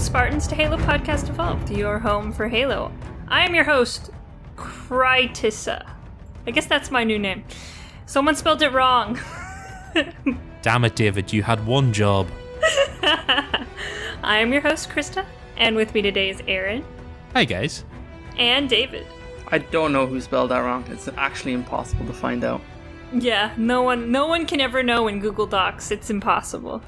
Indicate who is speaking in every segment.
Speaker 1: Spartans to Halo Podcast Evolved, your home for Halo. I am your host, Krysta. I guess that's my new name. Someone spelled it wrong.
Speaker 2: Damn it, David, you had one job.
Speaker 1: I am your host, Krysta, and with me today is Oran.
Speaker 2: Hi, guys.
Speaker 1: And David.
Speaker 3: I don't know who spelled that wrong. It's actually impossible to find out.
Speaker 1: Yeah, no one can ever know in Google Docs. It's impossible.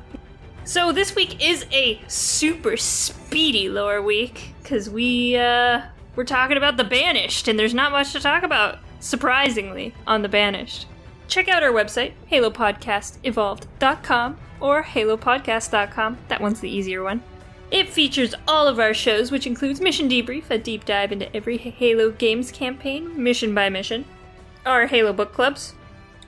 Speaker 1: So this week is a super speedy lore week, because we're talking about the Banished, and there's not much to talk about, surprisingly, on the Banished. Check out our website, halopodcastevolved.com or halopodcast.com. That one's the easier one. It features all of our shows, which includes Mission Debrief, a deep dive into every Halo Games campaign, mission by mission. Our Halo Book Clubs,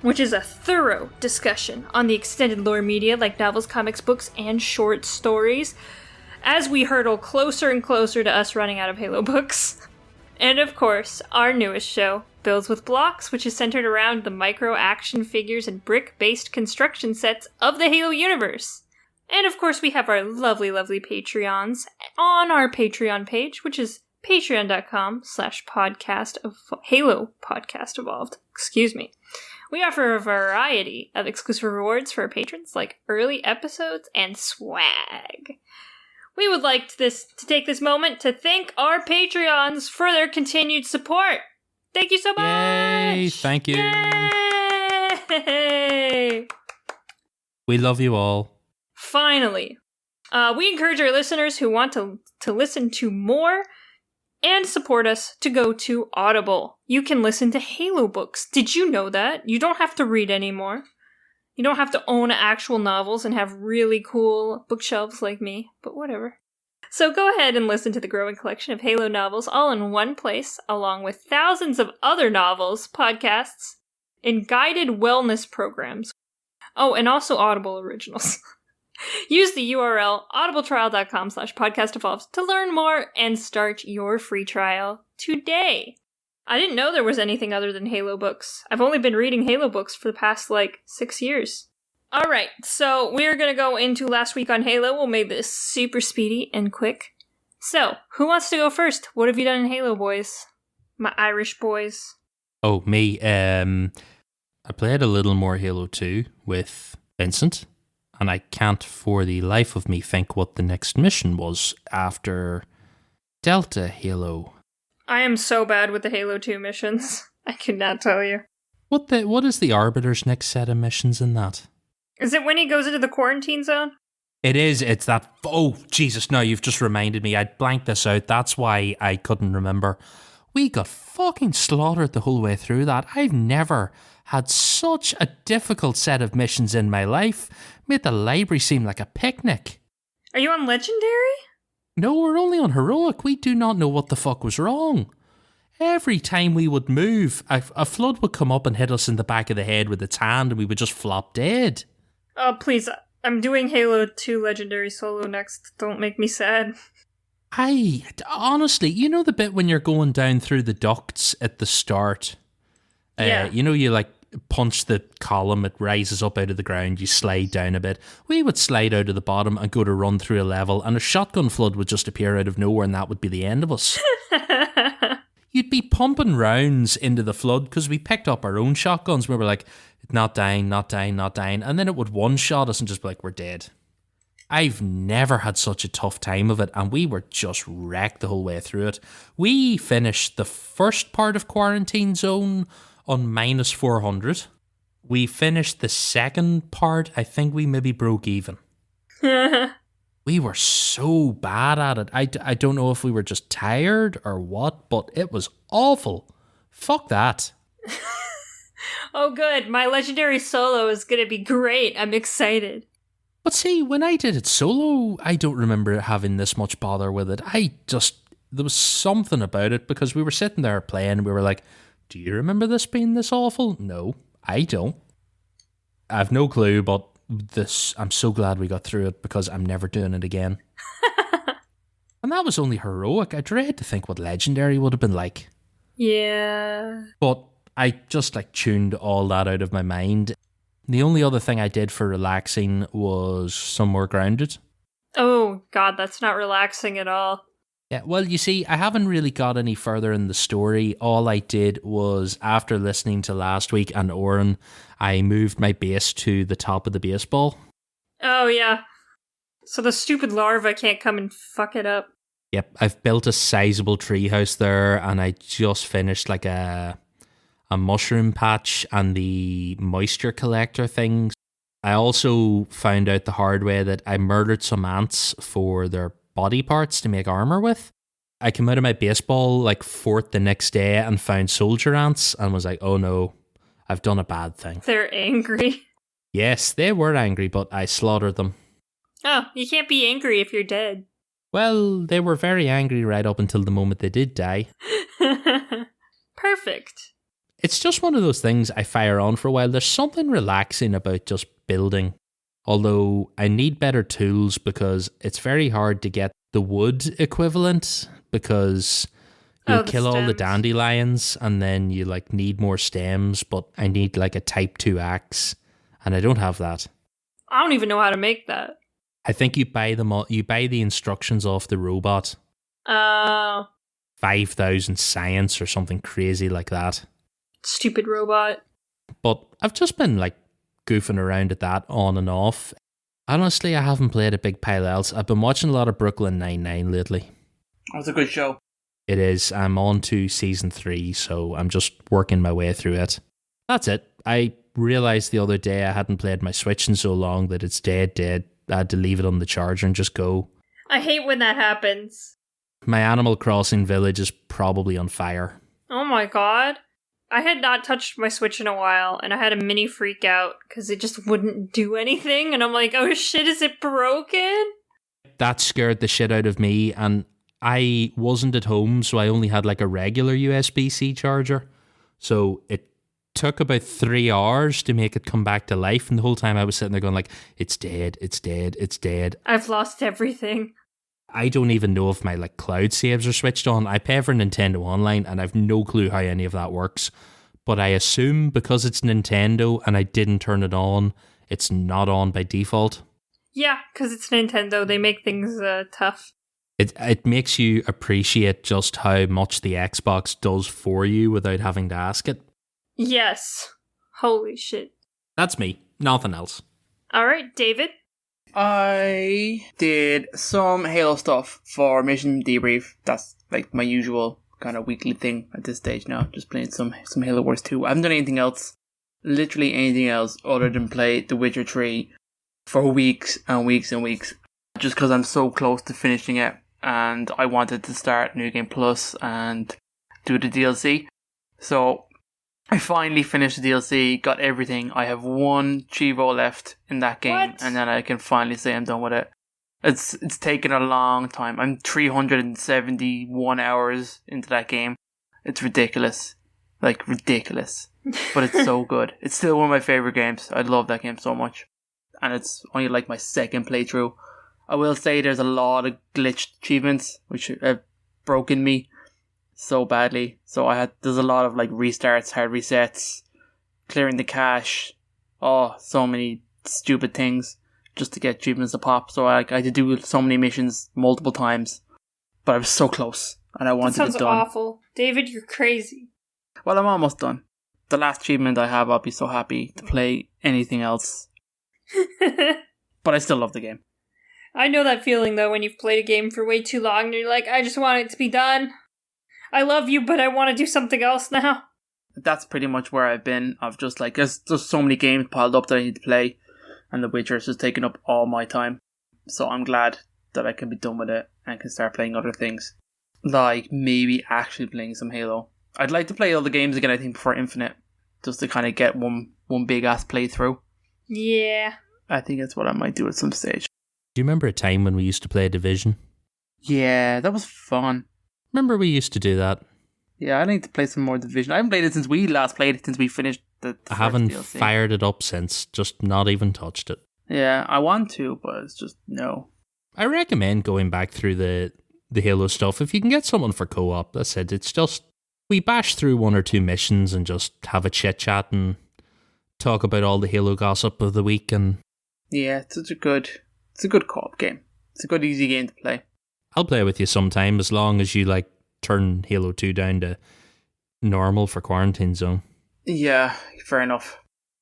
Speaker 1: which is a thorough discussion on the extended lore media like novels, comics, books, and short stories, as we hurtle closer and closer to us running out of Halo books. And of course, our newest show, Builds with Blocks, which is centered around the micro action figures and brick-based construction sets of the Halo universe. And of course, we have our lovely, lovely Patreons on our Patreon page, which is patreon.com/podcast of Halo Podcast Evolved. Excuse me. We offer a variety of exclusive rewards for our patrons, like early episodes and swag. We would like to take this moment to thank our Patreons for their continued support. Thank you so much!
Speaker 2: Yay! Thank you!
Speaker 1: Yay!
Speaker 2: We love you all.
Speaker 1: Finally. We encourage our listeners who want to listen to more and support us to go to Audible. You can listen to Halo books. Did you know that? You don't have to read anymore. You don't have to own actual novels and have really cool bookshelves like me, but whatever. So go ahead and listen to the growing collection of Halo novels all in one place, along with thousands of other novels, podcasts, and guided wellness programs. Oh, and also Audible originals. Use the URL audibletrial.com/podcastevolved to learn more and start your free trial today. I didn't know there was anything other than Halo books. I've only been reading Halo books for the past, 6 years. Alright, so we're gonna go into last week on Halo. We'll make this super speedy and quick. So, who wants to go first? What have you done in Halo, boys? My Irish boys.
Speaker 2: Oh, me. I played a little more Halo 2 with Vincent, and I can't for the life of me think what the next mission was after Delta Halo.
Speaker 1: I am so bad with the Halo 2 missions. I could not tell you.
Speaker 2: What is the Arbiter's next set of missions in that?
Speaker 1: Is it when he goes into the quarantine zone?
Speaker 2: It is. It's that... Oh, Jesus, no, you've just reminded me. I'd blanked this out. That's why I couldn't remember. We got fucking slaughtered the whole way through that. I've never had such a difficult set of missions in my life. Made the library seem like a picnic.
Speaker 1: Are you on Legendary?
Speaker 2: No, we're only on Heroic. We do not know what the fuck was wrong. Every time we would move, a flood would come up and hit us in the back of the head with its hand and we would just flop dead.
Speaker 1: Oh, please. I'm doing Halo 2 Legendary Solo next. Don't make me sad.
Speaker 2: Honestly, you know the bit when you're going down through the ducts at the start?
Speaker 1: Yeah.
Speaker 2: You know, you punch the column, it rises up out of the ground, you slide down a bit. We would slide out of the bottom and go to run through a level, and a shotgun flood would just appear out of nowhere, and that would be the end of us. You'd be pumping rounds into the flood because we picked up our own shotguns. We were like, not dying, not dying, not dying. And then it would one-shot us and just be like, we're dead. I've never had such a tough time of it, and we were just wrecked the whole way through it. We finished the first part of Quarantine Zone on -400. We finished the second part. I think we maybe broke even. We were so bad at it. I don't know if we were just tired or what, but it was awful. Fuck that.
Speaker 1: Oh, good. My Legendary Solo is going to be great. I'm excited.
Speaker 2: But see, when I did it solo, I don't remember having this much bother with it. There was something about it because we were sitting there playing and we were like, do you remember this being this awful? No, I don't. I have no clue, but I'm so glad we got through it because I'm never doing it again. And that was only Heroic. I dread to think what Legendary would have been like.
Speaker 1: Yeah.
Speaker 2: But I just tuned all that out of my mind. The only other thing I did for relaxing was some more Grounded.
Speaker 1: Oh, God, that's not relaxing at all.
Speaker 2: Yeah, well, you see, I haven't really got any further in the story. All I did was, after listening to last week and Oran, I moved my base to the top of the baseball.
Speaker 1: Oh, yeah. So the stupid larva can't come and fuck it up.
Speaker 2: Yep, I've built a sizable treehouse there, and I just finished like a mushroom patch and the moisture collector things. I also found out the hard way that I murdered some ants for their body parts to make armor with. I came out of my baseball like fort the next day and found soldier ants and was like, oh no, I've done a bad thing.
Speaker 1: They're angry.
Speaker 2: Yes, they were angry, but I slaughtered them.
Speaker 1: Oh, you can't be angry if you're dead.
Speaker 2: Well, they were very angry right up until the moment they did die.
Speaker 1: Perfect.
Speaker 2: It's just one of those things I fire on for a while. There's something relaxing about just building. Although I need better tools because it's very hard to get the wood equivalent because you'll kill all the dandelions and then you like need more stems, but I need like a type 2 axe and I don't have that.
Speaker 1: I don't even know how to make that.
Speaker 2: I think you buy them all, you buy the instructions off the robot. 5,000 science or something crazy like that.
Speaker 1: Stupid robot.
Speaker 2: But I've just been like goofing around at that on and off. Honestly, I haven't played a big pile else. I've been watching a lot of Brooklyn Nine-Nine lately.
Speaker 3: That's a good show.
Speaker 2: It is. I'm on to season 3, so I'm just working my way through it. That's it. I realised the other day I hadn't played my Switch in so long that it's dead. I had to leave it on the charger and just go.
Speaker 1: I hate when that happens.
Speaker 2: My Animal Crossing village is probably on fire.
Speaker 1: Oh my god. I had not touched my Switch in a while, and I had a mini freak out because it just wouldn't do anything, and I'm like, oh shit, is it broken?
Speaker 2: That scared the shit out of me, and I wasn't at home, so I only had like a regular USB-C charger. So it took about 3 hours to make it come back to life, and the whole time I was sitting there going like, it's dead.
Speaker 1: I've lost everything.
Speaker 2: I don't even know if my like cloud saves are switched on. I pay for Nintendo Online and I've no clue how any of that works. But I assume because it's Nintendo and I didn't turn it on, it's not on by default.
Speaker 1: Yeah, because it's Nintendo. They make things tough.
Speaker 2: It makes you appreciate just how much the Xbox does for you without having to ask it.
Speaker 1: Yes. Holy shit.
Speaker 2: That's me. Nothing else.
Speaker 1: All right, David.
Speaker 3: I did some Halo stuff for Mission Debrief. That's like my usual kind of weekly thing at this stage now. Just playing some Halo Wars 2. I haven't done anything else, literally anything else, other than play The Witcher 3 for weeks and weeks and weeks. Just because I'm so close to finishing it and I wanted to start New Game Plus and do the DLC. So I finally finished the DLC, got everything. I have one Chivo left in that game, and then I can finally say I'm done with it. It's taken a long time. I'm 371 hours into that game. It's ridiculous. Like, ridiculous. But it's so good. It's still one of my favorite games. I love that game so much. And it's only like my second playthrough. I will say there's a lot of glitched achievements, which have broken me so badly. So there's a lot of like restarts, hard resets, clearing the cache. Oh, so many stupid things just to get achievements to pop. So I had to do so many missions multiple times, but I was so close and I wanted it done.
Speaker 1: That sounds awful. David, you're crazy.
Speaker 3: Well, I'm almost done. The last achievement I have, I'll be so happy to play anything else. But I still love the game.
Speaker 1: I know that feeling though when you've played a game for way too long and you're like, I just want it to be done. I love you, but I want to do something else now.
Speaker 3: That's pretty much where I've been. I've just like, there's so many games piled up that I need to play, and The Witcher is just taking up all my time. So I'm glad that I can be done with it and can start playing other things. Like maybe actually playing some Halo. I'd like to play all the games again, I think, before Infinite, just to kind of get one big ass playthrough.
Speaker 1: Yeah.
Speaker 3: I think that's what I might do at some stage.
Speaker 2: Do you remember a time when we used to play Division?
Speaker 3: Yeah, that was fun.
Speaker 2: Remember we used to do that?
Speaker 3: Yeah, I need to play some more Division. I haven't played it since we last played it, since we finished the
Speaker 2: I haven't
Speaker 3: DLC.
Speaker 2: Fired it up since, just not even touched it.
Speaker 3: Yeah, I want to, but it's just no.
Speaker 2: I recommend going back through the Halo stuff. If you can get someone for co-op, that's it. It's just, we bash through 1 or 2 missions and just have a chit-chat and talk about all the Halo gossip of the week. And
Speaker 3: yeah, it's a good co-op game. It's a good, easy game to play.
Speaker 2: I'll play with you sometime as long as you like turn Halo 2 down to normal for Quarantine Zone.
Speaker 3: Yeah, fair enough.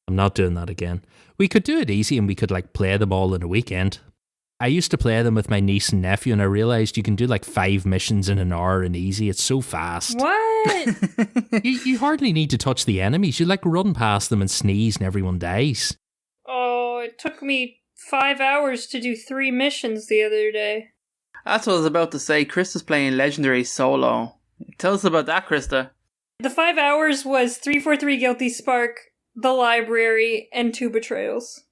Speaker 2: I'm not doing that again. We could do it easy and we could like play them all in a weekend. I used to play them with my niece and nephew and I realised you can do like 5 missions in an hour in easy. It's so fast.
Speaker 1: What?
Speaker 2: You hardly need to touch the enemies. You like run past them and sneeze and everyone dies.
Speaker 1: Oh, it took me 5 hours to do 3 missions the other day.
Speaker 3: That's what I was about to say. Krysta's playing Legendary Solo. Tell us about that, Krysta.
Speaker 1: The 5 hours was 343 Guilty Spark, the library, and 2 betrayals.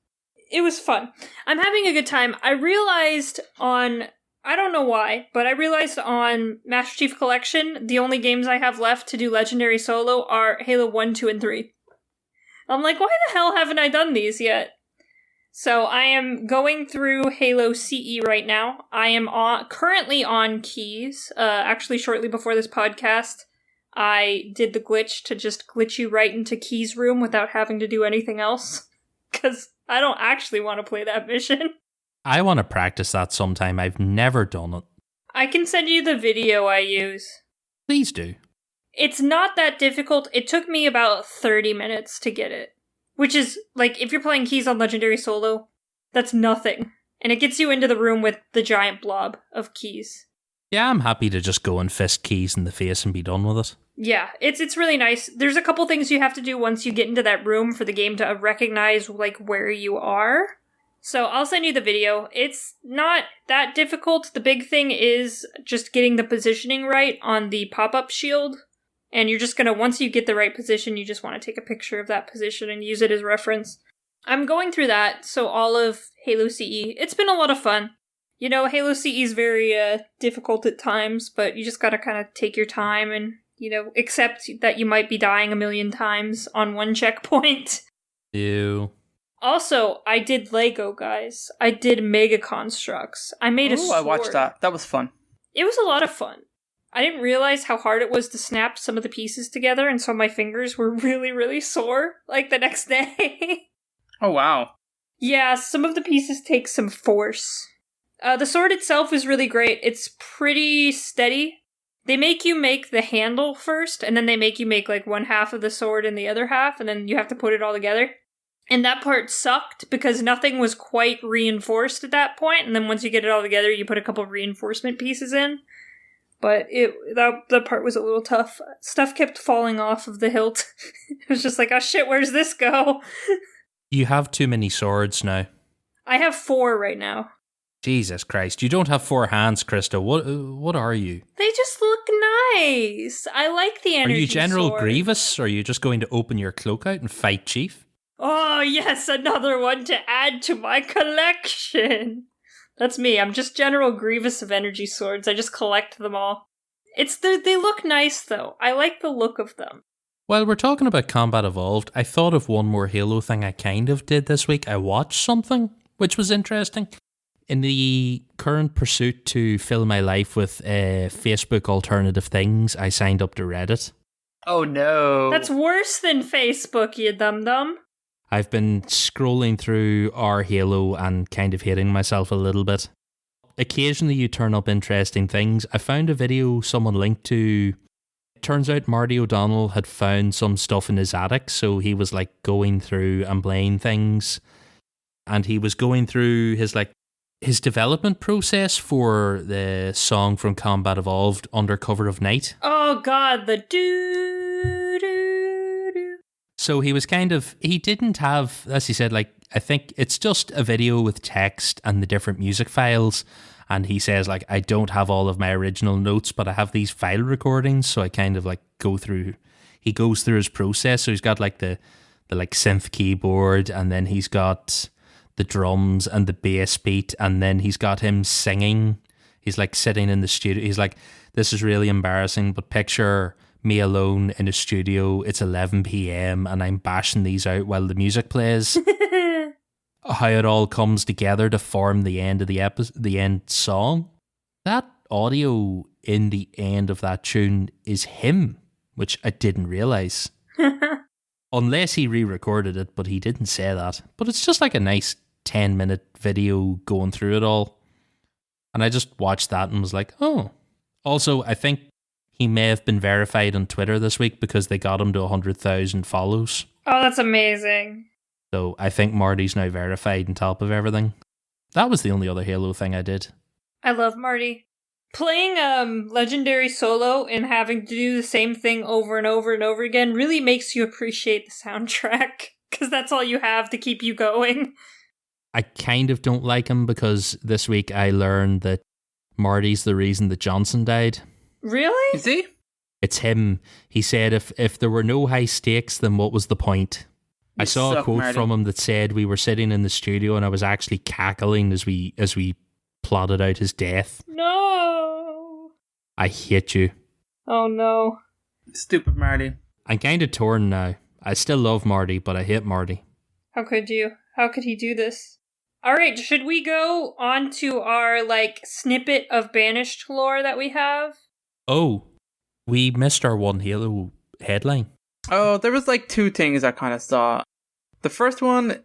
Speaker 1: It was fun. I'm having a good time. I realized on, I don't know why, but I realized on Master Chief Collection, the only games I have left to do Legendary Solo are Halo 1, 2, and 3. I'm like, why the hell haven't I done these yet? So I am going through Halo CE right now. I am currently on Keys. Actually, shortly before this podcast, I did the glitch to just glitch you right into Keys' room without having to do anything else. Because I don't actually want to play that mission.
Speaker 2: I want to practice that sometime. I've never done it.
Speaker 1: I can send you the video I use.
Speaker 2: Please do.
Speaker 1: It's not that difficult. It took me about 30 minutes to get it. Which is, like, if you're playing Keys on Legendary Solo, that's nothing. And it gets you into the room with the giant blob of Keys.
Speaker 2: Yeah, I'm happy to just go and fist Keys in the face and be done with it.
Speaker 1: Yeah, it's really nice. There's a couple things you have to do once you get into that room for the game to recognize, like, where you are. So I'll send you the video. It's not that difficult. The big thing is just getting the positioning right on the pop-up shield. And you're just gonna, once you get the right position, you just want to take a picture of that position and use it as reference. I'm going through that, so all of Halo CE. It's been a lot of fun. You know, Halo CE is very difficult at times, but you just gotta kind of take your time and, you know, accept that you might be dying a million times on one checkpoint.
Speaker 2: Ew.
Speaker 1: Also, I did Lego, guys. I did Mega Constructs. I made a sword.
Speaker 3: I watched that. That was fun.
Speaker 1: It was a lot of fun. I didn't realize how hard it was to snap some of the pieces together, and so my fingers were really, really sore, like, the next day.
Speaker 3: Oh, wow.
Speaker 1: Yeah, some of the pieces take some force. The sword itself is really great. It's pretty steady. They make you make the handle first, and then they make you make, like, one half of the sword and the other half, and then you have to put it all together. And that part sucked, because nothing was quite reinforced at that point, and then once you get it all together, you put a couple reinforcement pieces in. But that part was a little tough. Stuff kept falling off of the hilt. It was just like, oh shit, where's this go?
Speaker 2: You have too many swords now.
Speaker 1: I have 4 right now.
Speaker 2: Jesus Christ, you don't have 4 hands, Krysta. What are you?
Speaker 1: They just look nice. I like the energy.
Speaker 2: Are you General
Speaker 1: sword.
Speaker 2: Grievous, or are you just going to open your cloak out and fight Chief?
Speaker 1: Oh yes, another one to add to my collection. That's me. I'm just General Grievous of energy swords. I just collect them all. They look nice, though. I like the look of them.
Speaker 2: While we're talking about Combat Evolved, I thought of one more Halo thing I kind of did this week. I watched something, which was interesting. In the current pursuit to fill my life with Facebook alternative things, I signed up to Reddit.
Speaker 3: Oh, no.
Speaker 1: That's worse than Facebook, you dum-dum.
Speaker 2: I've been scrolling through our Halo and kind of hating myself a little bit. Occasionally you turn up interesting things. I found a video someone linked to. It turns out Marty O'Donnell had found some stuff in his attic, so he was like going through and playing things. And he was going through his development process for the song from Combat Evolved, Under Cover of Night.
Speaker 1: Oh god, the doo-doo-doo.
Speaker 2: So he didn't have, as he said, like, I think it's just a video with text and the different music files. And he says, like, I don't have all of my original notes, but I have these file recordings. So I kind of like he goes through his process. So he's got like the like synth keyboard, and then he's got the drums and the bass beat. And then he's got him singing. He's like sitting in the studio. He's like, this is really embarrassing, but picture me alone in a studio. It's 11 p.m. and I'm bashing these out while the music plays. How it all comes together to form the end of the end song. That audio in the end of that tune is him, which I didn't realize. Unless he re-recorded it, but he didn't say that. But it's just like a nice 10-minute video going through it all. And I just watched that and was like, oh. Also, I think he may have been verified on Twitter this week because they got him to 100,000 follows.
Speaker 1: Oh, that's amazing.
Speaker 2: So I think Marty's now verified on top of everything. That was the only other Halo thing I did.
Speaker 1: I love Marty. Playing Legendary solo and having to do the same thing over and over and over again really makes you appreciate the soundtrack, because that's all you have to keep you going.
Speaker 2: I kind of don't like him because this week I learned that Marty's the reason that Johnson died.
Speaker 1: Really?
Speaker 3: Is he?
Speaker 2: It's him. He said if there were no high stakes, then what was the point? I saw a quote from him that said we were sitting in the studio and I was actually cackling as we plotted out his death.
Speaker 1: No.
Speaker 2: I hate you.
Speaker 1: Oh no.
Speaker 3: Stupid Marty.
Speaker 2: I'm kind of torn now. I still love Marty, but I hate Marty.
Speaker 1: How could you? How could he do this? Alright, should we go on to our, snippet of Banished lore that we have?
Speaker 2: Oh, we missed our one Halo headline.
Speaker 3: Oh, there was two things I kind of saw. The first one,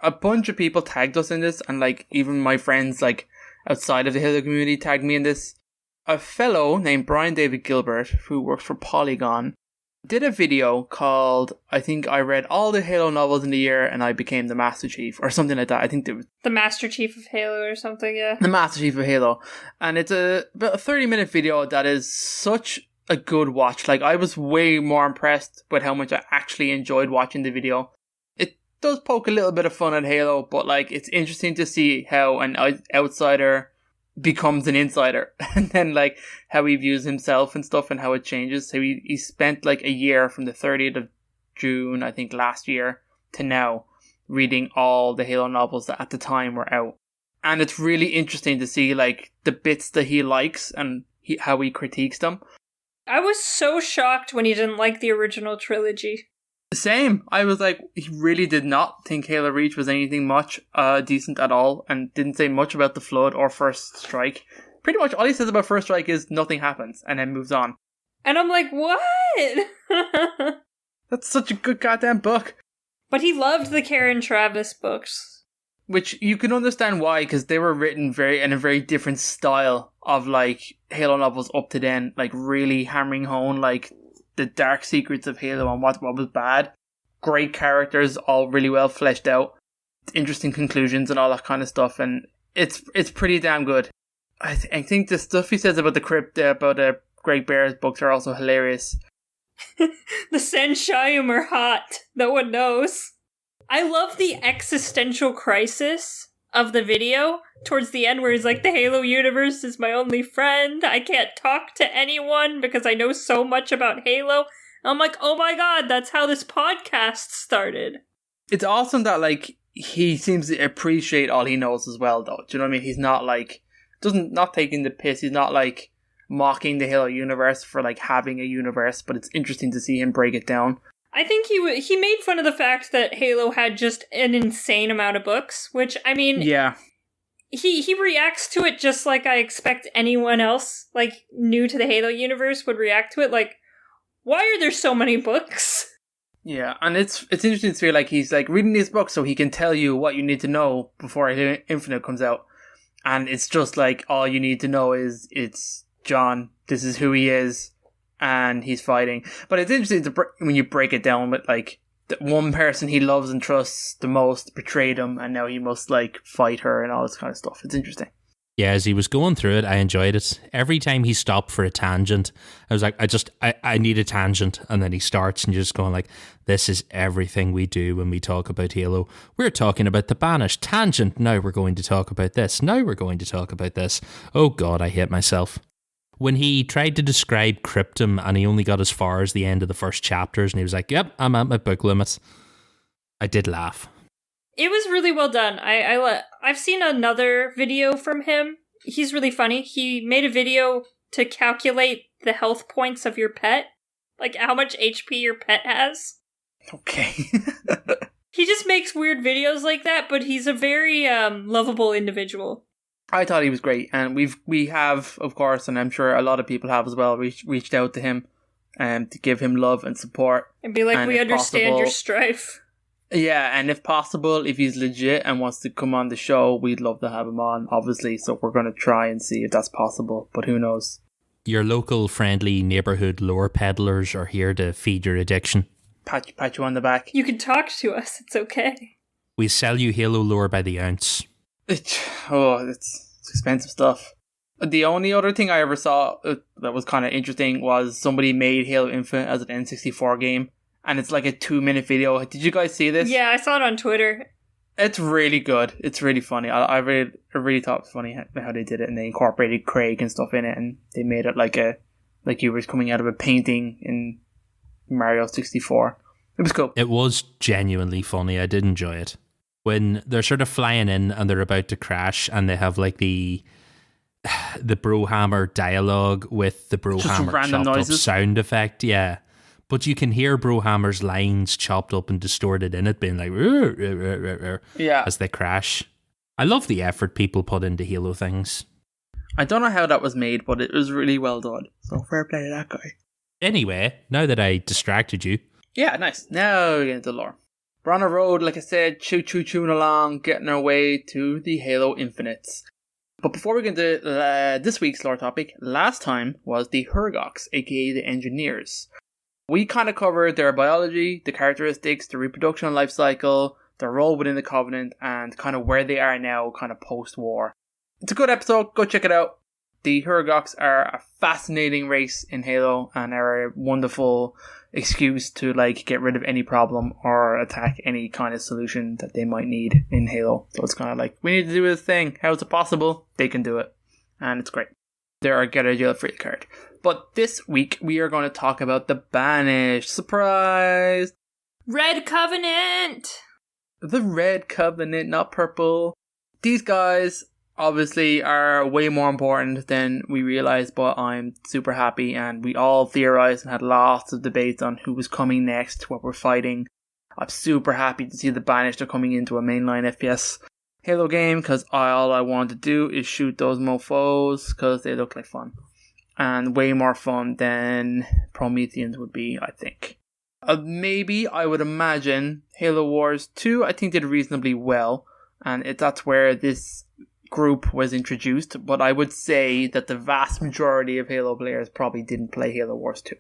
Speaker 3: a bunch of people tagged us in this, and even my friends outside of the Halo community tagged me in this. A fellow named Brian David Gilbert, who works for Polygon, did a video called, I think I read all the Halo novels in the year and I became the Master Chief, or something like that. I think it was
Speaker 1: the Master Chief of Halo or something, yeah.
Speaker 3: The Master Chief of Halo. And it's about a 30-minute video that is such a good watch. I was way more impressed with how much I actually enjoyed watching the video. It does poke a little bit of fun at Halo, but it's interesting to see how an outsider becomes an insider, and then how he views himself and stuff, and how it changes. So he spent a year from the 30th of June, I think last year, to now reading all the Halo novels that at the time were out. And it's really interesting to see the bits that he likes and how he critiques them.
Speaker 1: I was so shocked when he didn't like the original trilogy.
Speaker 3: Same. I was he really did not think Halo Reach was anything much decent at all, and didn't say much about the Flood or First Strike. Pretty much all he says about First Strike is nothing happens, and then moves on.
Speaker 1: And I'm like, what?
Speaker 3: That's such a good goddamn book.
Speaker 1: But he loved the Karen Travis books.
Speaker 3: Which you can understand why, because they were written in a very different style of Halo novels up to then, really hammering home the dark secrets of Halo and what was bad. Great characters, all really well fleshed out. Interesting conclusions and all that kind of stuff, and it's pretty damn good. I think the stuff he says about the crypt, about Greg Bear's books are also hilarious.
Speaker 1: The Senshium are hot. No one knows. I love the existential crisis of the video towards the end where he's like, the Halo universe is my only friend. I can't talk to anyone because I know so much about Halo. And I'm like, oh my god, that's how this podcast started.
Speaker 3: It's awesome that he seems to appreciate all he knows as well, though. Do you know what I mean? He's not not taking the piss. He's not mocking the Halo universe for having a universe, but it's interesting to see him break it down.
Speaker 1: I think he made fun of the fact that Halo had just an insane amount of books, which, I mean...
Speaker 3: Yeah.
Speaker 1: He reacts to it just like I expect anyone else, new to the Halo universe would react to it. Why are there so many books?
Speaker 3: Yeah, and it's interesting to feel he's reading these books so he can tell you what you need to know before Halo Infinite comes out. And it's just all you need to know is it's John, this is who he is, and he's fighting. But it's interesting when you break it down with the one person he loves and trusts the most betrayed him, and now he must fight her and all this kind of stuff. It's interesting.
Speaker 2: Yeah, as he was going through it, I enjoyed it. Every time he stopped for a tangent, I was like, I need a tangent. And then he starts and you're just going this is everything we do when we talk about Halo. We're talking about the Banished. Tangent. Now we're going to talk about this. Now we're going to talk about this. Oh God, I hate myself. When he tried to describe Cryptum and he only got as far as the end of the first chapters and he was like, yep, I'm at my book limit. I did laugh.
Speaker 1: It was really well done. I've seen another video from him. He's really funny. He made a video to calculate the health points of your pet. How much HP your pet has.
Speaker 3: Okay.
Speaker 1: He just makes weird videos like that, but he's a very lovable individual.
Speaker 3: I thought he was great, and we have, of course, and I'm sure a lot of people have as well, reached out to him to give him love and support.
Speaker 1: And be like, we understand your strife.
Speaker 3: Yeah, and if possible, if he's legit and wants to come on the show, we'd love to have him on, obviously. So we're going to try and see if that's possible, but who knows?
Speaker 2: Your local friendly neighbourhood lore peddlers are here to feed your addiction.
Speaker 3: Pat you on the back.
Speaker 1: You can talk to us. It's okay.
Speaker 2: We sell you Halo lore by the ounce.
Speaker 3: It's expensive stuff. The only other thing I ever saw that was kind of interesting was somebody made Halo Infinite as an N64 game. And it's like a 2-minute video. Did you guys see this?
Speaker 1: Yeah, I saw it on Twitter.
Speaker 3: It's really good. It's really funny. I really thought it was funny how they did it, and they incorporated Craig and stuff in it, and they made it like you were coming out of a painting in Mario 64. It was cool.
Speaker 2: It was genuinely funny. I did enjoy it. When they're sort of flying in and they're about to crash, and they have like the Brohammer dialogue with the Brohammer chopped noises. Up sound effect. Yeah. But you can hear Brohammer's lines chopped up and distorted in it, being like,
Speaker 3: yeah,
Speaker 2: as they crash. I love the effort people put into Halo things.
Speaker 3: I don't know how that was made, but it was really well done. So fair play to that guy.
Speaker 2: Anyway, now that I distracted you.
Speaker 3: Yeah, nice. Now we get into lore. We're on a road, like I said, choo-choo-chooing along, getting our way to the Halo Infinites. But before we get into this week's lore topic, last time was the Hergox, aka the Engineers. We kind of covered their biology, the characteristics, the reproduction and life cycle, their role within the Covenant, and kind of where they are now, kind of post-war. It's a good episode, go check it out. The Hergox are a fascinating race in Halo, and are a wonderful excuse to like get rid of any problem or attack any kind of solution that they might need in Halo. So it's kind of like, we need to do this thing, how is it possible? They can do it, and it's great. They're our get out of jail free card. But this week, we are going to talk about the Banished. Surprise!
Speaker 1: Red Covenant!
Speaker 3: The Red Covenant, not purple. These guys, obviously, are way more important than we realize, but I'm super happy, and we all theorized and had lots of debates on who was coming next, what we're fighting. I'm super happy to see the Banished are coming into a mainline FPS Halo game, because all I want to do is shoot those mofos, because they look like fun. And way more fun than Prometheans would be, I think. Maybe, I would imagine, Halo Wars 2, I think did reasonably well, and that's where this group was introduced, but I would say that the vast majority of Halo players probably didn't play Halo Wars 2.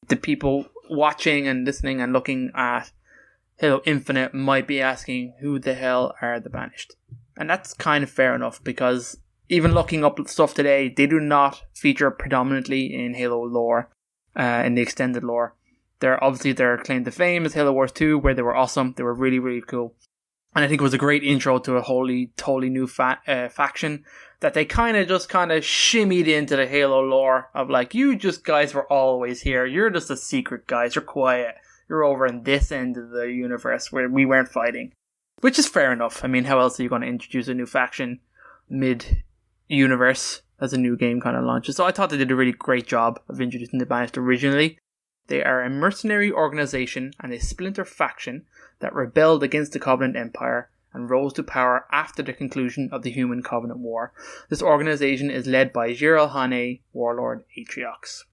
Speaker 3: The people watching and listening and looking at Halo Infinite might be asking, who the hell are the Banished? And that's kind of fair enough, because even looking up stuff today, they do not feature predominantly in Halo lore, in the extended lore. They're obviously their claim to fame is Halo Wars 2, where they were awesome. They were really, really cool. And I think it was a great intro to a totally new faction that they kind of shimmied into the Halo lore of like, you just guys were always here. You're just a secret, guys. You're quiet. You're over in this end of the universe where we weren't fighting. Which is fair enough. I mean, how else are you going to introduce a new faction mid-universe as a new game kind of launches? So I thought they did a really great job of introducing the Banished originally. They are a mercenary organization and a splinter faction that rebelled against the Covenant Empire and rose to power after the conclusion of the Human Covenant War. This organization is led by Jiral Hane, warlord Atriox.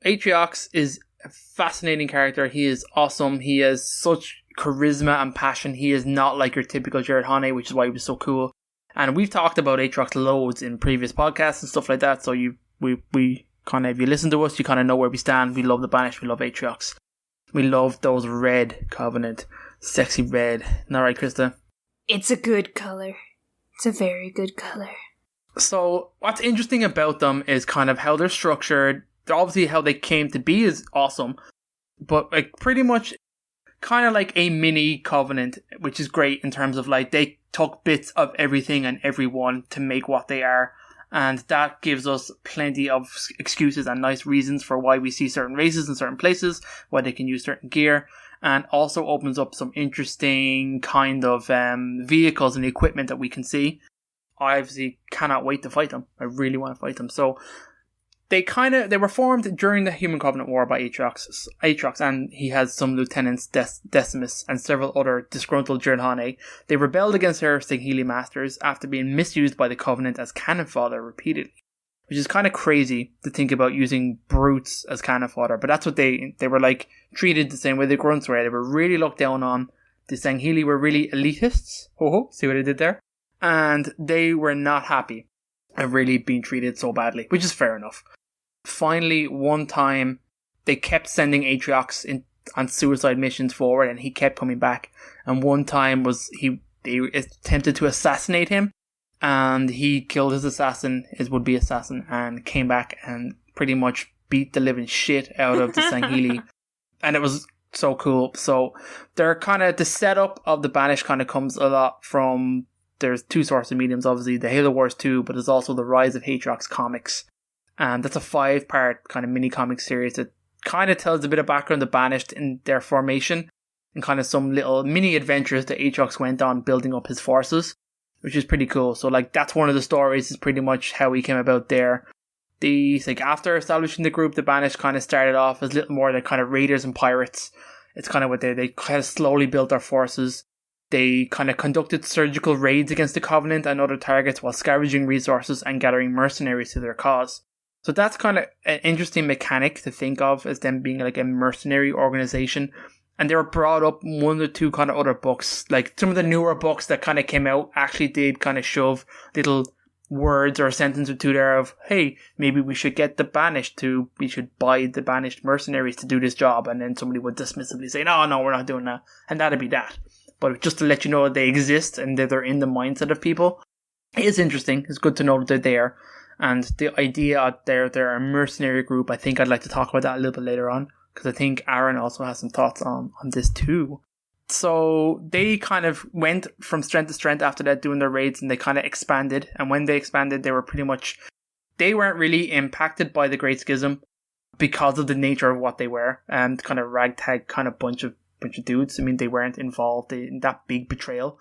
Speaker 3: Atriox is a fascinating character. He is awesome. He has such charisma and passion. He is not like your typical Jiral Hane, which is why he was so cool. And we've talked about Atriox loads in previous podcasts and stuff like that, so we kind of, if you listen to us, you kind of know where we stand. We love the Banished, we love Atriox. We love those red Covenant, sexy red. Not right, Krysta?
Speaker 1: It's a good color. It's a very good color.
Speaker 3: So, what's interesting about them is kind of how they're structured. Obviously, how they came to be is awesome, but like pretty much kind of like a mini Covenant, which is great in terms of like they took bits of everything and everyone to make what they are. And that gives us plenty of excuses and nice reasons for why we see certain races in certain places, why they can use certain gear, and also opens up some interesting kind of vehicles and equipment that we can see. I obviously cannot wait to fight them. I really want to fight them. So they were formed during the Human Covenant War by Atriox, and he has some lieutenants, Decimus, and several other disgruntled Jiral Hane. They rebelled against their Stinghili masters after being misused by the Covenant as cannon fodder repeatedly, which is kind of crazy to think about using brutes as cannon fodder. But that's what they were like treated the same way the grunts were. They were really looked down on. the Sangheili were really elitists. See what I did there? And they were not happy of really being treated so badly, which is fair enough. Finally, one time, they kept sending Atriox on suicide missions forward, and he kept coming back. And one time they attempted to assassinate him, and he killed his would-be assassin, and came back and pretty much beat the living shit out of the Sangheili. And it was so cool. So they're kind of, the setup of the Banished kind of comes a lot from, there's two sources of mediums, obviously, the Halo Wars 2, but there's also the Rise of Atriox comics. And that's a 5-part kind of mini-comic series that kind of tells a bit of background of the Banished in their formation and kind of some little mini adventures that Atriox went on building up his forces, which is pretty cool. So like that's one of the stories, is pretty much how he came about there. After establishing the group, the Banished kind of started off as little more than kind of raiders and pirates. It's kind of what they kind of slowly built their forces. They kind of conducted surgical raids against the Covenant and other targets while scavenging resources and gathering mercenaries to their cause. So that's kind of an interesting mechanic to think of as them being like a mercenary organization. And they were brought up 1 or 2 kind of other books. Like some of the newer books that kind of came out actually did kind of shove little words or a sentence or two there of, hey, maybe we should get the Banished we should buy the Banished mercenaries to do this job. And then somebody would dismissively say, no, we're not doing that. And that'd be that. But just to let you know that they exist and that they're in the mindset of people, it is interesting. It's good to know that they're there. And the idea out there, they're a mercenary group. I think I'd like to talk about that a little bit later on, because I think Aaron also has some thoughts on this too. So they kind of went from strength to strength after that, doing their raids, and they kind of expanded. And when they expanded, they weren't really impacted by the Great Schism because of the nature of what they were, and kind of ragtag kind of bunch of dudes. I mean, they weren't involved in that big betrayal.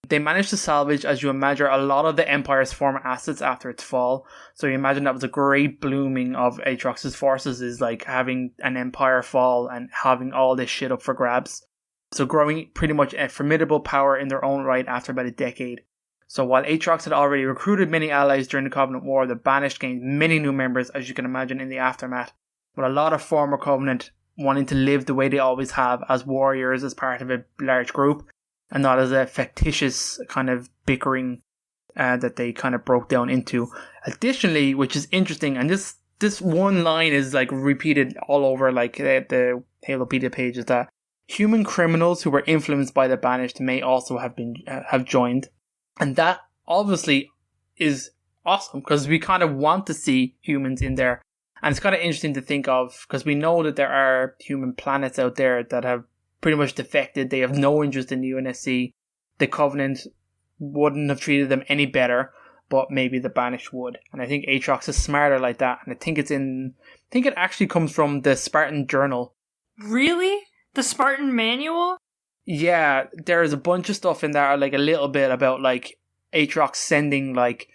Speaker 3: They managed to salvage, as you imagine, a lot of the Empire's former assets after its fall. So you imagine that was a great blooming of Atriox's forces, is like having an Empire fall and having all this shit up for grabs. So growing pretty much a formidable power in their own right after about a decade. So while Atriox had already recruited many allies during the Covenant War, the Banished gained many new members, as you can imagine, in the aftermath. With a lot of former Covenant wanting to live the way they always have, as warriors, as part of a large group, and not as a fictitious kind of bickering that they kind of broke down into. Additionally, which is interesting, and this one line is like repeated all over like the Halopedia page, is that human criminals who were influenced by the Banished may also have joined. And that obviously is awesome, because we kind of want to see humans in there. And it's kind of interesting to think of, because we know that there are human planets out there that have pretty much defected. They have no interest in the UNSC. The Covenant wouldn't have treated them any better, but maybe the Banished would. And I think Atriox is smarter like that. And I think it actually comes from the Spartan Journal.
Speaker 1: Really? The Spartan Manual?
Speaker 3: Yeah, there's a bunch of stuff in there, like a little bit about like Atriox sending like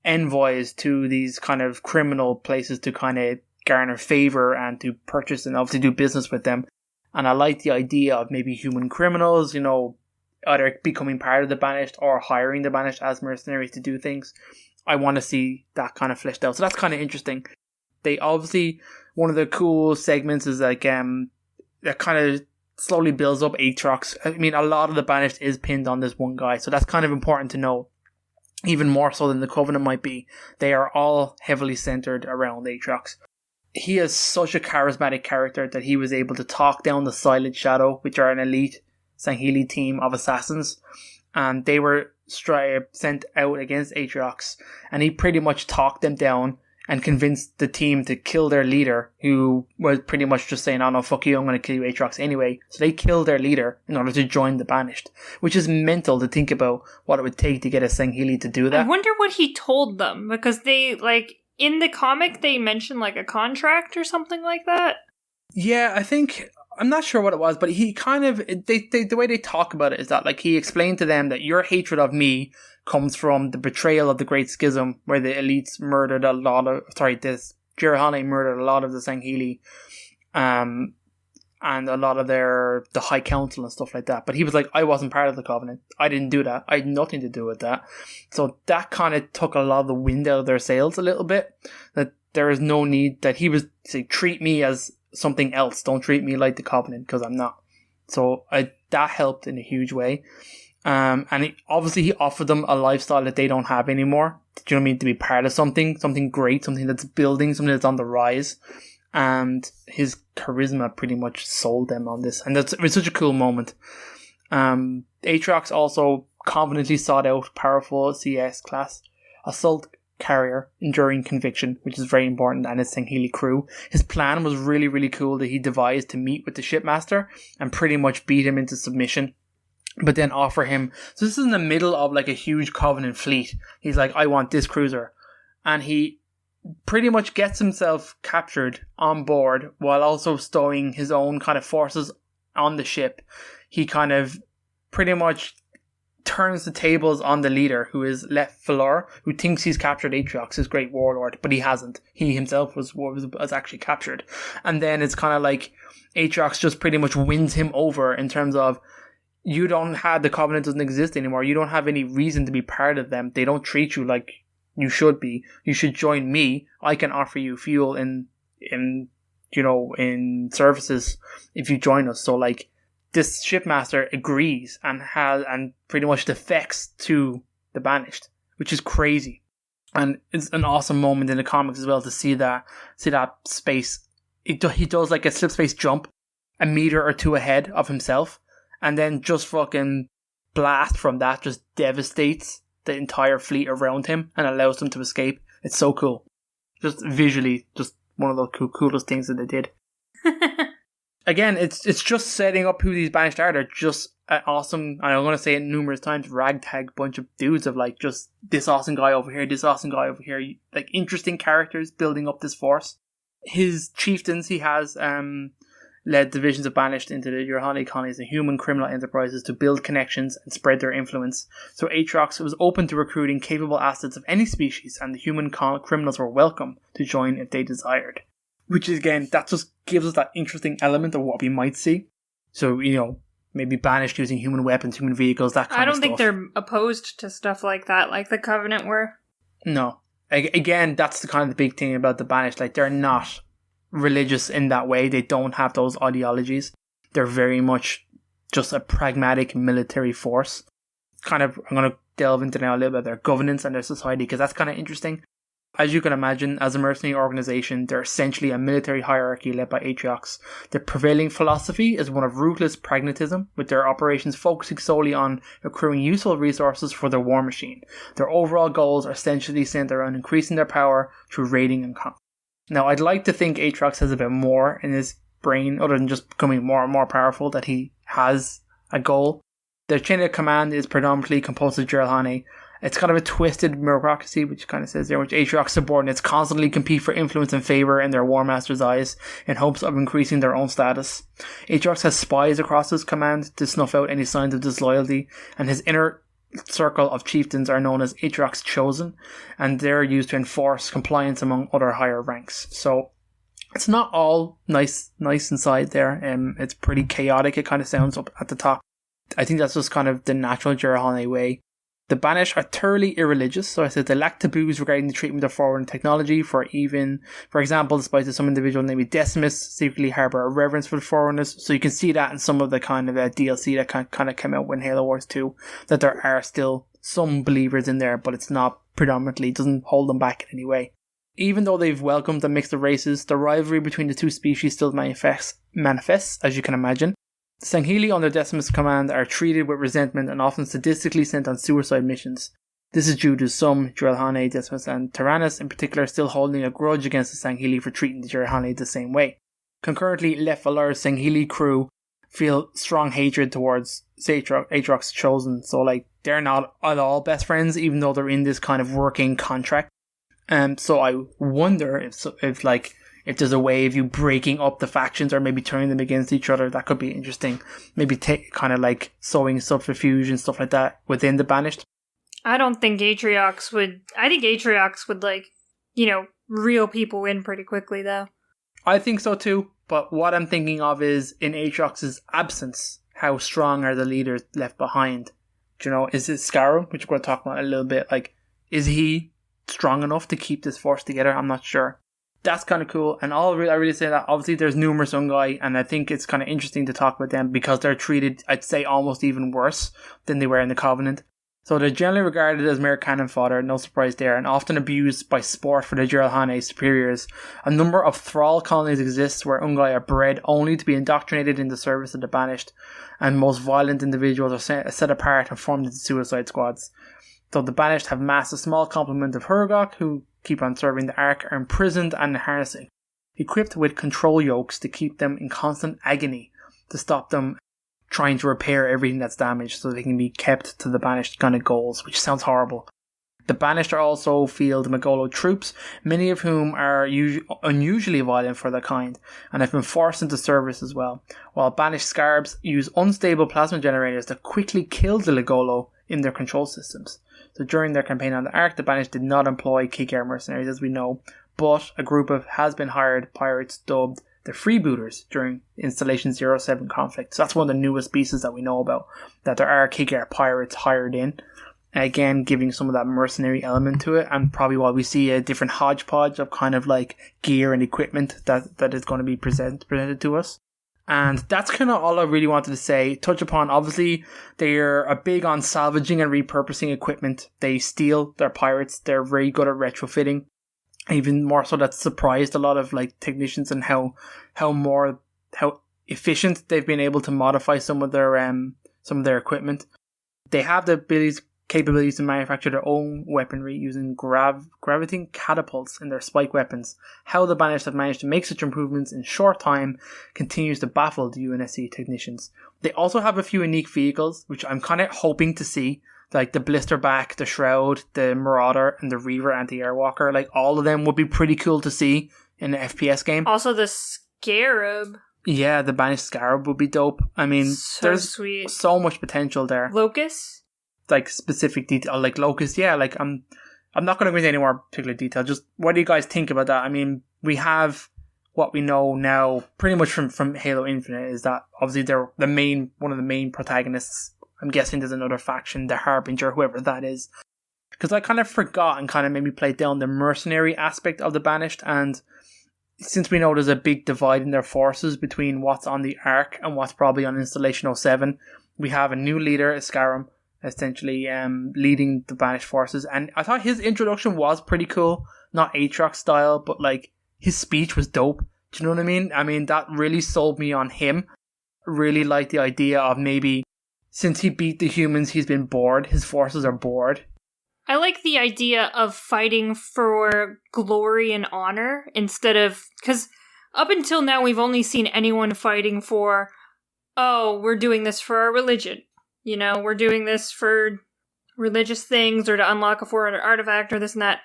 Speaker 3: envoys to these kind of criminal places to kind of garner favor and to purchase and obviously do business with them. And I like the idea of maybe human criminals, either becoming part of the Banished or hiring the Banished as mercenaries to do things. I want to see that kind of fleshed out. So that's kind of interesting. They obviously, one of the cool segments is like, that kind of slowly builds up Atriox. I mean, a lot of the Banished is pinned on this one guy. So that's kind of important to know. Even more so than the Covenant might be. They are all heavily centered around Atriox. He is such a charismatic character that he was able to talk down the Silent Shadow, which are an elite Sangheili team of assassins. And they were sent out against Atriox. And he pretty much talked them down and convinced the team to kill their leader, who was pretty much just saying, oh no, fuck you, I'm going to kill you, Atriox, anyway. So they killed their leader in order to join the Banished, which is mental to think about what it would take to get a Sangheili to do that.
Speaker 1: I wonder what he told them, because they, like, in the comic, they mention like a contract or something like that.
Speaker 3: Yeah, I think, I'm not sure what it was, but he kind of, the way they talk about it is that, like, he explained to them that your hatred of me comes from the betrayal of the Great Schism, where the elites murdered Jirahane murdered a lot of the Sangheili, and a lot of the High Council and stuff like that. But he was like, I wasn't part of the Covenant. I didn't do that. I had nothing to do with that. So that kind of took a lot of the wind out of their sails a little bit. That there is no need, that he was say, treat me as something else. Don't treat me like the Covenant, because I'm not. So that helped in a huge way. And obviously he offered them a lifestyle that they don't have anymore. Do you know what I mean? To be part of something great, something that's building, something that's on the rise. And his charisma pretty much sold them on this. And it was such a cool moment. Atriox also confidently sought out powerful CS class assault carrier enduring conviction, which is very important, and his Sangheili crew. His plan was really, really cool that he devised to meet with the shipmaster and pretty much beat him into submission, but then offer him. So this is in the middle of like a huge Covenant fleet. He's like, I want this cruiser. And he pretty much gets himself captured on board while also stowing his own kind of forces on the ship. He kind of pretty much turns the tables on the leader, who is Left Valor, who thinks he's captured Atriox, his great warlord, but he hasn't. He himself was actually captured. And then it's kind of like Atriox just pretty much wins him over in terms of, you don't have, the Covenant doesn't exist anymore. You don't have any reason to be part of them. They don't treat you like you should be. You should join me. I can offer you fuel in services if you join us. So like, this shipmaster agrees and pretty much defects to the Banished, which is crazy. And it's an awesome moment in the comics as well to see that space. He does like a slip space jump a meter or two ahead of himself, and then just fucking blast from that just devastates the entire fleet around him and allows them to escape. It's so cool. Just visually, just one of the coolest things that they did. Again, it's just setting up who these Banished are. They're just an awesome, and I'm going to say it numerous times, ragtag bunch of dudes of like just this awesome guy over here, this awesome guy over here. Like interesting characters building up this force. His chieftains, he has led divisions of Banished into the Urhani colonies and human criminal enterprises to build connections and spread their influence. So Atriox was open to recruiting capable assets of any species, and the human criminals were welcome to join if they desired. Which is, again, that just gives us that interesting element of what we might see. So, maybe Banished using human weapons, human vehicles, that kind of stuff.
Speaker 1: I don't think they're opposed to stuff like that, like the Covenant were.
Speaker 3: No. Again, that's the kind of the big thing about the Banished. Like, they're not religious in that way. They don't have those ideologies. They're very much just a pragmatic military force. I'm going to delve into now a little bit of their governance and their society, because that's kind of interesting. As you can imagine, as a mercenary organization, they're essentially a military hierarchy led by Atriox. The prevailing philosophy is one of ruthless pragmatism, with their operations focusing solely on accruing useful resources for their war machine. Their overall goals are essentially centered around increasing their power through raiding and conquest. Now, I'd like to think Atriox has a bit more in his brain, other than just becoming more and more powerful, that he has a goal. Their chain of command is predominantly composed of Jiralhane. It's kind of a twisted bureaucracy, which kind of says there, which Atriox subordinates constantly compete for influence and favour in their War Master's eyes in hopes of increasing their own status. Atriox has spies across his command to snuff out any signs of disloyalty, and his inner circle of chieftains are known as Atriox Chosen, and they're used to enforce compliance among other higher ranks. So it's not all nice inside there. It's pretty chaotic, it kind of sounds up at the top. I think that's just kind of the natural Jiralhane way. The Banished are thoroughly irreligious, so I said they lack taboos regarding the treatment of foreign technology, for example, despite some individual named Decimus secretly harbour a reverence for the foreigners. So you can see that in some of the kind of DLC that kind of came out when Halo Wars 2, that there are still some believers in there, but it's not predominantly, it doesn't hold them back in any way. Even though they've welcomed a mix of races, the rivalry between the two species still manifests, as you can imagine. The Sangheili under Decimus' command are treated with resentment and often sadistically sent on suicide missions. This is due to some Jiralhane, Decimus and Tyrannus in particular still holding a grudge against the Sangheili for treating the Jiralhane the same way. Concurrently, Left Valor's Sangheili crew feel strong hatred towards Atriox Chosen, so like they're not at all best friends, even though they're in this kind of working contract. So I wonder if there's a way of you breaking up the factions or maybe turning them against each other. That could be interesting. Maybe kind of like sowing subterfuge and stuff like that within the Banished.
Speaker 1: I don't think Atriox would. I think Atriox would reel people in pretty quickly, though.
Speaker 3: I think so too. But what I'm thinking of is, in Atriox's absence, how strong are the leaders left behind? Is it Scarrow, which we're going to talk about a little bit? Like, is he strong enough to keep this force together? I'm not sure. that's kind of cool. And I really say that obviously there's numerous Ungai, and I think it's kind of interesting to talk about them because they're treated, I'd say, almost even worse than they were in the Covenant. So they're generally regarded as mere cannon fodder, no surprise there, and often abused by sport for the Jiralhane superiors. A number of thrall colonies exist where Ungai are bred only to be indoctrinated in the service of the Banished, and most violent individuals are set apart and formed into suicide squads. So the Banished have massed a small complement of Hurgok, who keep on serving the Ark, are imprisoned and harnessed, equipped with control yokes to keep them in constant agony, to stop them trying to repair everything that's damaged so they can be kept to the Banished kind of goals, which sounds horrible. The Banished are also field Magolo troops, many of whom are unusually violent for their kind, and have been forced into service as well, while Banished Scarabs use unstable plasma generators that quickly kill the Legolo in their control systems. So during their campaign on the Ark, the Banished did not employ kick-air mercenaries, as we know, but a group of has-been-hired pirates dubbed the Freebooters during Installation 07 conflict. So that's one of the newest pieces that we know about, that there are kick-air pirates hired in. Again, giving some of that mercenary element to it, and probably why we see a different hodgepodge of kind of like gear and equipment that is going to be presented to us. And that's kind of all I really wanted to say. Touch upon, obviously, they're a big on salvaging and repurposing equipment. They steal their pirates. They're very good at retrofitting. Even more so, that surprised a lot of like technicians and how efficient they've been able to modify some of their equipment. They have the capabilities to manufacture their own weaponry using gravitating catapults in their spike weapons. How the Banished have managed to make such improvements in short time continues to baffle the UNSC technicians. They also have a few unique vehicles, which I'm kind of hoping to see, like the Blisterback, the Shroud, the Marauder, and the Reaver Anti-Airwalker. Like, all of them would be pretty cool to see in an FPS game.
Speaker 1: Also the Scarab.
Speaker 3: Yeah, the Banished Scarab would be dope. I mean, there's
Speaker 1: sweet.
Speaker 3: So much potential there.
Speaker 1: Locust?
Speaker 3: Like specific detail, like Locust, yeah. Like I'm not going to go into any more particular detail. Just what do you guys think about that? I mean, we have what we know now, pretty much from Halo Infinite, is that obviously they're one of the main protagonists. I'm guessing there's another faction, the Harbinger, whoever that is. Because I kind of forgot and kind of maybe played down the mercenary aspect of the Banished, and since we know there's a big divide in their forces between what's on the Ark and what's probably on Installation 07, we have a new leader, Iscarum, essentially leading the Banished forces. And I thought his introduction was pretty cool. Not Atriox style, but like his speech was dope. Do you know what I mean? I mean, that really sold me on him. Really liked the idea of maybe since he beat the humans, he's been bored. His forces are bored.
Speaker 1: I like the idea of fighting for glory and honor instead of... Because up until now, we've only seen anyone fighting for, oh, we're doing this for our religion. You know, we're doing this for religious things or to unlock a 400 artifact or this and that.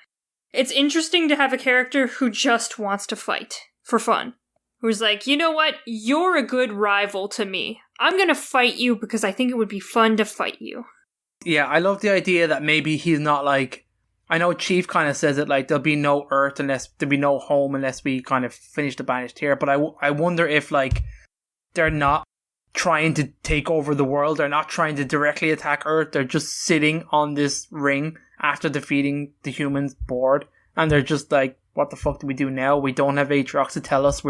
Speaker 1: It's interesting to have a character who just wants to fight for fun. Who's like, you know what? You're a good rival to me. I'm going to fight you because I think it would be fun to fight you.
Speaker 3: Yeah, I love the idea that maybe he's not like... I know Chief kind of says it like there'll be no Earth unless... There'll be no home unless we kind of finish the Banished here. But I wonder if like they're not trying to take over the world. They're not trying to directly attack Earth. They're just sitting on this ring after defeating the humans bored. And they're just like, what the fuck do we do now? We don't have Atriox to tell us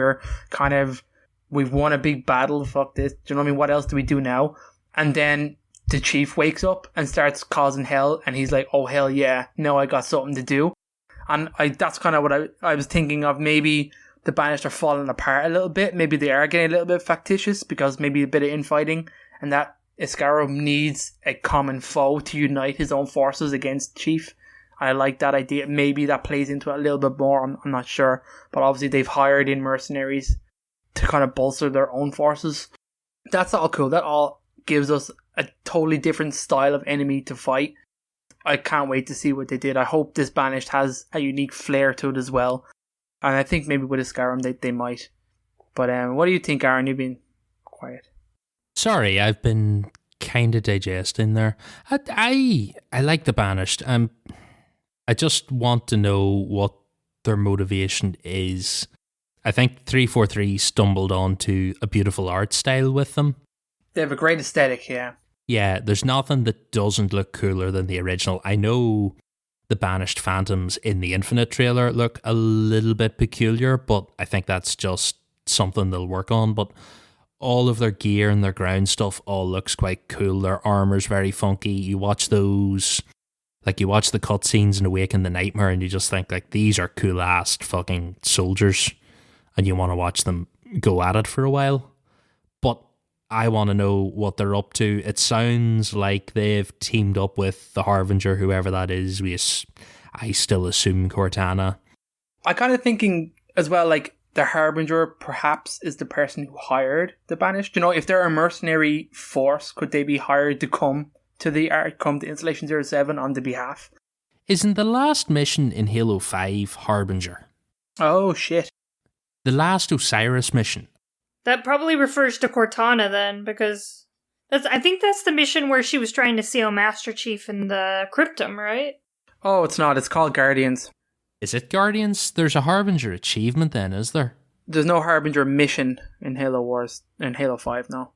Speaker 3: we've won a big battle. Fuck this. Do you know what I mean? What else do we do now? And then the Chief wakes up and starts causing hell. And he's like, oh, hell yeah. Now I got something to do. And that's kind of what I was thinking of. Maybe the Banished are falling apart a little bit. Maybe they are getting a little bit factitious because maybe a bit of infighting. And that Iscaro needs a common foe to unite his own forces against Chief. I like that idea. Maybe that plays into it a little bit more. I'm not sure. But obviously they've hired in mercenaries to kind of bolster their own forces. That's all cool. That all gives us a totally different style of enemy to fight. I can't wait to see what they did. I hope this Banished has a unique flair to it as well. And I think maybe with Iscarum they might. But what do you think, Aaron? You've been quiet.
Speaker 2: Sorry, I've been kind of digesting there. I like the Banished. I just want to know what their motivation is. I think 343 stumbled onto a beautiful art style with them.
Speaker 3: They have a great aesthetic, yeah.
Speaker 2: Yeah, there's nothing that doesn't look cooler than the original. I know the Banished Phantoms in the Infinite trailer look a little bit peculiar, but I think that's just something they'll work on. But all of their gear and their ground stuff all looks quite cool. Their armor's very funky. You watch those, like you watch the cutscenes in Awaken the Nightmare and you just think like these are cool ass fucking soldiers and you want to watch them go at it for a while. But I want to know what they're up to. It sounds like they've teamed up with the Harbinger, whoever that is. I still assume Cortana.
Speaker 3: I kind of thinking as well, like the Harbinger perhaps is the person who hired the Banished. You know, if they're a mercenary force, could they be hired to come to the Ark, come to Installation 07 on the behalf?
Speaker 2: Isn't the last mission in Halo 5 Harbinger?
Speaker 3: Oh, shit.
Speaker 2: The last Osiris mission.
Speaker 1: That probably refers to Cortana then, because I think that's the mission where she was trying to seal Master Chief in the Cryptum, right?
Speaker 3: Oh, it's not. It's called Guardians.
Speaker 2: Is it Guardians? There's a Harbinger achievement then, is there?
Speaker 3: There's no Harbinger mission in Halo Wars, in Halo 5, no.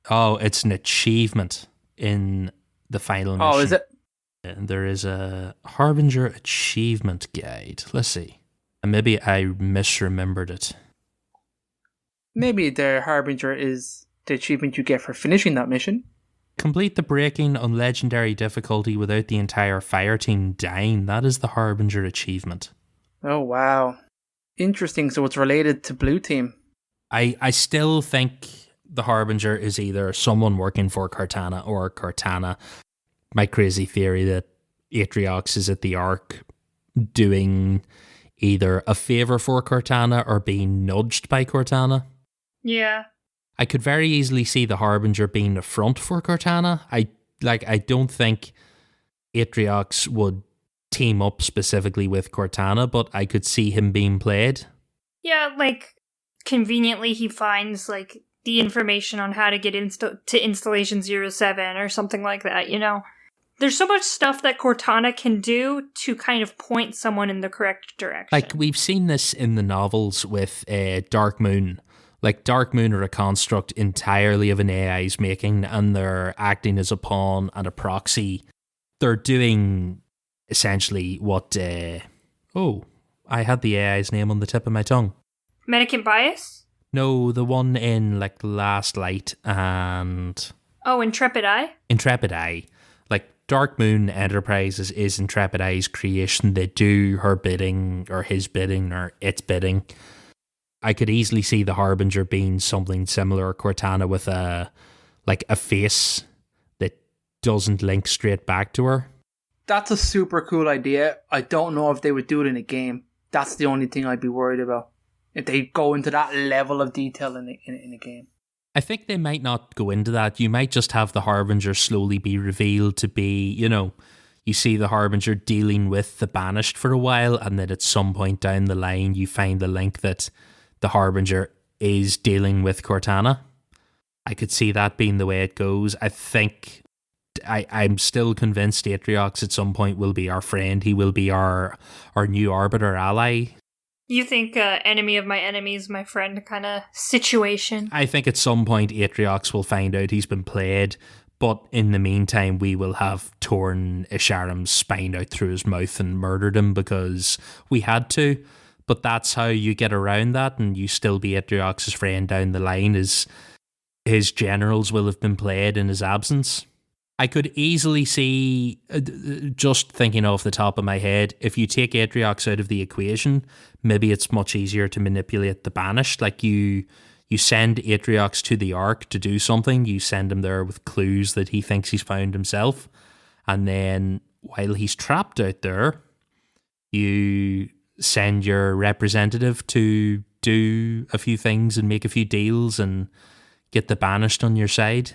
Speaker 2: Oh, it's an achievement in the final mission.
Speaker 3: Oh, is it?
Speaker 2: And there is a Harbinger achievement guide. Let's see. And maybe I misremembered it.
Speaker 3: Maybe the Harbinger is the achievement you get for finishing that mission.
Speaker 2: Complete the breaking on legendary difficulty without the entire fire team dying. That is the Harbinger achievement.
Speaker 3: Oh, wow. Interesting. So it's related to Blue Team.
Speaker 2: I still think the Harbinger is either someone working for Cortana or Cortana. My crazy theory that Atriox is at the Ark doing either a favour for Cortana or being nudged by Cortana.
Speaker 1: Yeah.
Speaker 2: I could very easily see the Harbinger being a front for Cortana. I don't think Atriox would team up specifically with Cortana, but I could see him being played.
Speaker 1: Yeah, like, conveniently he finds, like, the information on how to get to Installation 07 or something like that, you know? There's so much stuff that Cortana can do to kind of point someone in the correct direction.
Speaker 2: Like, we've seen this in the novels with Dark Moon. Like, Dark Moon are a construct entirely of an AI's making, and they're acting as a pawn and a proxy. They're doing essentially what... I had the AI's name on the tip of my tongue.
Speaker 1: Medicant Bias?
Speaker 2: No, the one in, like, Last Light and...
Speaker 1: Oh, Intrepid Eye?
Speaker 2: Intrepid Eye. Like, Dark Moon Enterprises is Intrepid Eye's creation. They do her bidding, or his bidding, or its bidding. I could easily see the Harbinger being something similar, Cortana with a face that doesn't link straight back to her.
Speaker 3: That's a super cool idea. I don't know if they would do it in a game. That's the only thing I'd be worried about. If they go into that level of detail in a game.
Speaker 2: I think they might not go into that. You might just have the Harbinger slowly be revealed to be, you know, you see the Harbinger dealing with the Banished for a while, and then at some point down the line you find the link that the Harbinger is dealing with Cortana. I could see that being the way it goes. I think I'm still convinced Atriox at some point will be our friend. He will be our new Arbiter ally.
Speaker 1: You think enemy of my enemy is my friend kind of situation?
Speaker 2: I think at some point Atriox will find out he's been played, but in the meantime we will have torn Isharam's spine out through his mouth and murdered him because we had to. But that's how you get around that, and you still be Atriox's friend down the line, is his generals will have been played in his absence. I could easily see, just thinking off the top of my head, if you take Atriox out of the equation, maybe it's much easier to manipulate the Banished. Like you send Atriox to the Ark to do something, you send him there with clues that he thinks he's found himself, and then while he's trapped out there, you send your representative to do a few things and make a few deals and get the Banished on your side.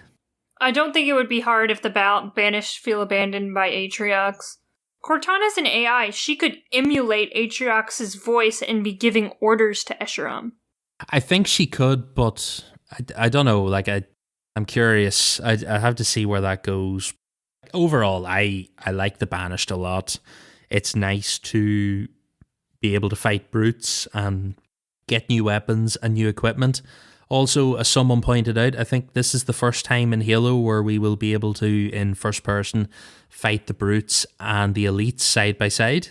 Speaker 1: I don't think it would be hard if the Banished feel abandoned by Atriox. Cortana's an AI. She could emulate Atriox's voice and be giving orders to Escharum.
Speaker 2: I think she could, but I don't know. Like, I'm curious. I have to see where that goes. Overall, I like the Banished a lot. It's nice to be able to fight brutes and get new weapons and new equipment. Also, as someone pointed out, I think this is the first time in Halo where we will be able to, in first person, fight the brutes and the elites side by side.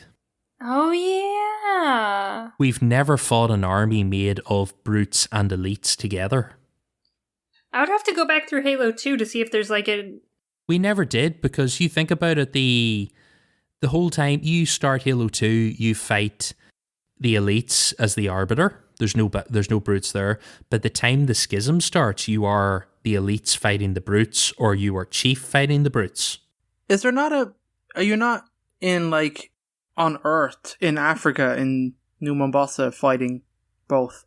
Speaker 1: Oh, yeah.
Speaker 2: We've never fought an army made of brutes and elites together.
Speaker 1: I would have to go back through Halo 2 to see if there's like a...
Speaker 2: We never did, because you think about it, the whole time you start Halo 2, you fight the elites as the Arbiter. There's no brutes there. But the time the schism starts, you are the elites fighting the brutes, or you are Chief fighting the brutes.
Speaker 3: Is there not are you not in, like, on Earth, in Africa, in New Mombasa, fighting both?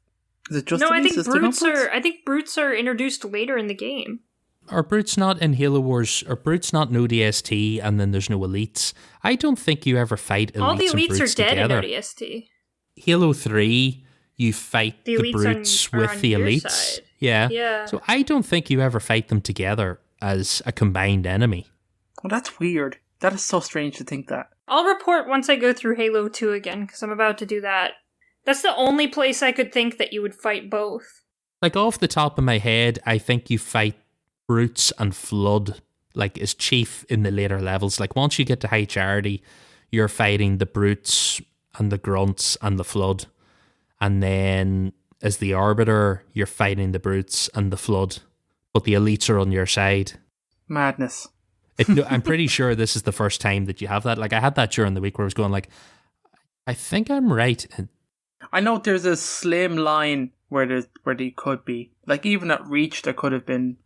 Speaker 3: Is it just
Speaker 1: No,
Speaker 3: elites?
Speaker 1: I think brutes are introduced later in the game.
Speaker 2: Are brutes not in Halo Wars? Are brutes not in ODST and then there's no elites? I don't think you ever fight elites.
Speaker 1: All the
Speaker 2: and
Speaker 1: elites
Speaker 2: brutes
Speaker 1: are dead
Speaker 2: together.
Speaker 1: in ODST.
Speaker 2: Halo 3, you fight
Speaker 1: The
Speaker 2: the
Speaker 1: elites
Speaker 2: brutes
Speaker 1: are
Speaker 2: with
Speaker 1: on
Speaker 2: the
Speaker 1: your
Speaker 2: elites.
Speaker 1: side.
Speaker 2: Yeah.
Speaker 1: Yeah.
Speaker 2: So I don't think you ever fight them together as a combined enemy.
Speaker 3: Well, that's weird. That is so strange to think that.
Speaker 1: I'll report once I go through Halo 2 again, because I'm about to do that. That's the only place I could think that you would fight both.
Speaker 2: Like, off the top of my head, I think you fight brutes and Flood, like, as Chief in the later levels. Like, once you get to High Charity, you're fighting the brutes and the grunts and the Flood. And then as the Arbiter, you're fighting the brutes and the Flood. But the elites are on your side.
Speaker 3: Madness.
Speaker 2: I'm pretty sure this is the first time that you have that. Like, I had that during the week where I was going like, I think I'm right.
Speaker 3: I know there's a slim line where they could be. Like, even at Reach, there could have been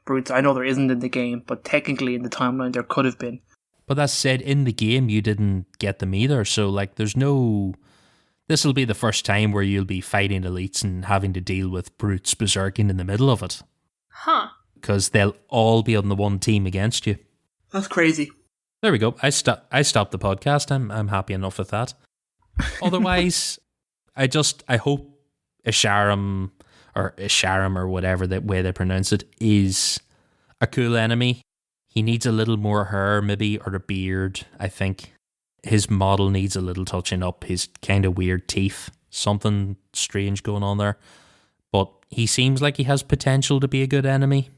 Speaker 3: brutes. I know there isn't in the game, but technically in the timeline there could have been.
Speaker 2: But that said, in the game you didn't get them either. So, like, there's no... This will be the first time where you'll be fighting elites and having to deal with brutes berserking in the middle of it.
Speaker 1: Huh.
Speaker 2: Because they'll all be on the one team against you.
Speaker 3: That's crazy.
Speaker 2: There we go. I stopped the podcast. I'm happy enough with that. Otherwise, I hope Isharam or whatever the way they pronounce it is a cool enemy. He needs a little more hair, maybe, or a beard, I think. His model needs a little touching up. His kind of weird teeth. Something strange going on there. But he seems like he has potential to be a good enemy.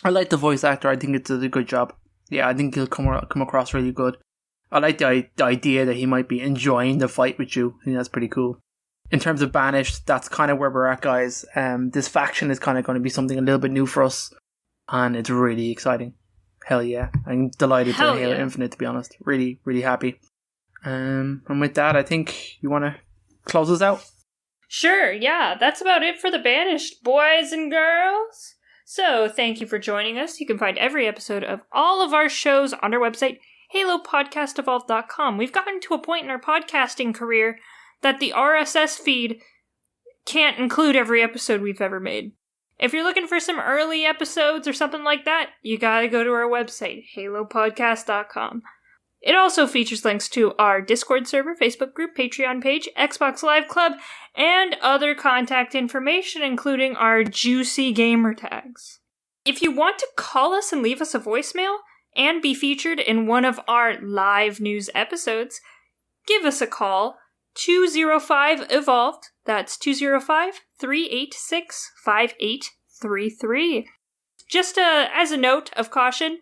Speaker 3: I like the voice actor. I think it does a good job. Yeah, I think he'll come across really good. I like the idea that he might be enjoying the fight with you. I think that's pretty cool. In terms of Banished, that's kind of where we're at, guys. This faction is kind of going to be something a little bit new for us. And it's really exciting. Hell yeah. I'm delighted to Halo Infinite, to be honest. Really, really happy. And with that, I think you want to close us out?
Speaker 1: Sure, yeah. That's about it for the Banished, boys and girls. So, thank you for joining us. You can find every episode of all of our shows on our website, halopodcastevolved.com. We've gotten to a point in our podcasting career that the RSS feed can't include every episode we've ever made. If you're looking for some early episodes or something like that, you gotta go to our website, halopodcast.com. It also features links to our Discord server, Facebook group, Patreon page, Xbox Live Club, and other contact information, including our juicy gamer tags. If you want to call us and leave us a voicemail and be featured in one of our live news episodes, give us a call, 205-EVOLVED. That's 205-386-5833. Just as a note of caution,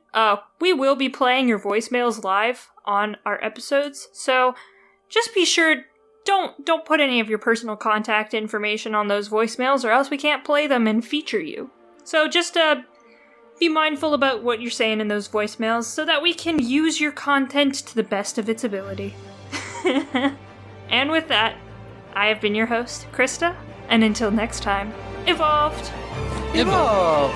Speaker 1: we will be playing your voicemails live on our episodes, so just be sure, don't put any of your personal contact information on those voicemails, or else we can't play them and feature you. So just be mindful about what you're saying in those voicemails, so that we can use your content to the best of its ability. And with that, I have been your host, Krysta, and until next time, evolved!
Speaker 3: Evolve!